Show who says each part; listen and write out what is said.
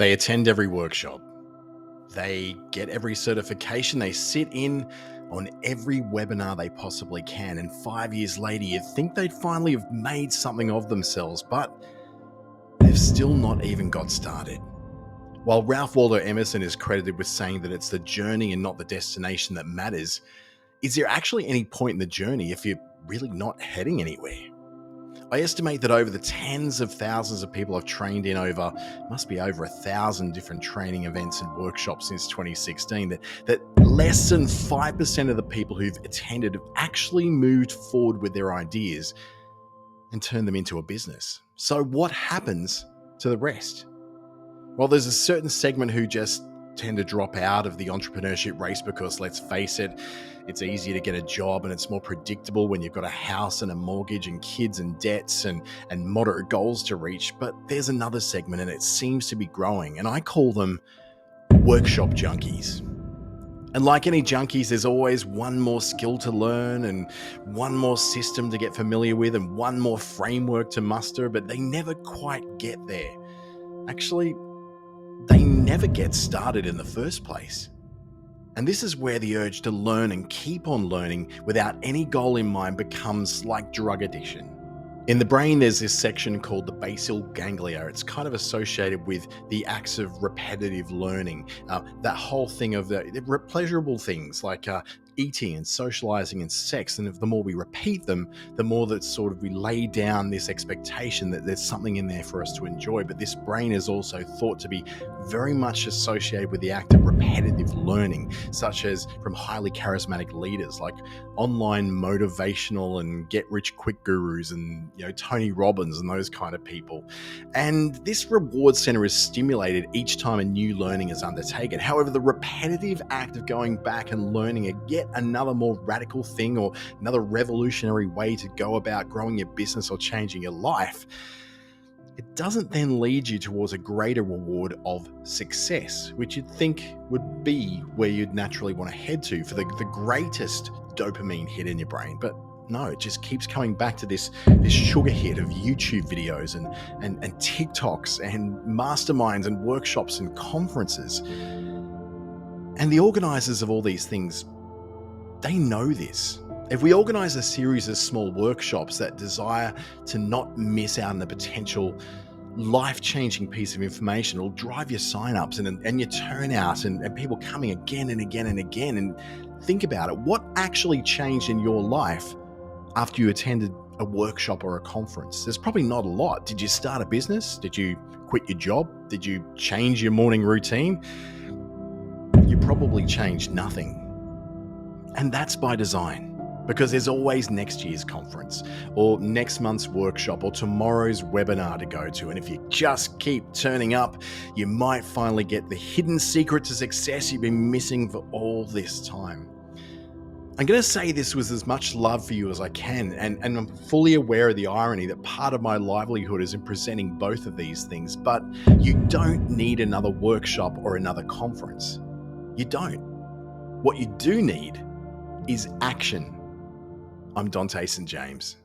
Speaker 1: They attend every workshop. They get every certification. They sit in on every webinar they possibly can. And 5 years later, you'd think they'd finally have made something of themselves, but they've still not even got started. While Ralph Waldo Emerson is credited with saying that it's the journey and not the destination that matters, is there actually any point in the journey if you're really not heading anywhere? I estimate that over the tens of thousands of people I've trained in must be over 1,000 different training events and workshops since 2016, that less than 5% of the people who've attended have actually moved forward with their ideas and turned them into a business. So what happens to the rest? Well, there's a certain segment who just tend to drop out of the entrepreneurship race because, let's face it, it's easier to get a job and it's more predictable when you've got a house and a mortgage and kids and debts and moderate goals to reach. But there's another segment and it seems to be growing, and I call them workshop junkies. And like any junkies, there's always one more skill to learn and one more system to get familiar with and one more framework to muster, but they never quite get there. Actually, they never get started in the first place. And this is where the urge to learn and keep on learning without any goal in mind becomes like drug addiction. In the brain, there's this section called the basal ganglia. It's kind of associated with the acts of repetitive learning. That whole thing of the pleasurable things like eating and socializing and sex. And the more we repeat them, the more that sort of we lay down this expectation that there's something in there for us to enjoy. But this brain is also thought to be very much associated with the act of repetitive learning, such as from highly charismatic leaders like online motivational and get-rich-quick gurus and Tony Robbins and those kind of people. And this reward center is stimulated each time a new learning is undertaken. However, the repetitive act of going back and learning yet another more radical thing or another revolutionary way to go about growing your business or changing your life, it doesn't then lead you towards a greater reward of success, which you'd think would be where you'd naturally want to head to for the greatest dopamine hit in your brain. But no, it just keeps coming back to this sugar hit of YouTube videos and TikToks and masterminds and workshops and conferences. And the organizers of all these things, they know this. If we organize a series of small workshops that desire to not miss out on a potential life-changing piece of information, it'll drive your sign-ups and your turnout and people coming again and again and again. And think about it. What actually changed in your life after you attended a workshop or a conference? There's probably not a lot. Did you start a business? Did you quit your job? Did you change your morning routine? You probably changed nothing. And that's by design, because there's always next year's conference or next month's workshop or tomorrow's webinar to go to. And if you just keep turning up, you might finally get the hidden secret to success you've been missing for all this time. I'm going to say this with as much love for you as I can, and I'm fully aware of the irony that part of my livelihood is in presenting both of these things, but you don't need another workshop or another conference. You don't. What you do need is action. I'm Dante St. James.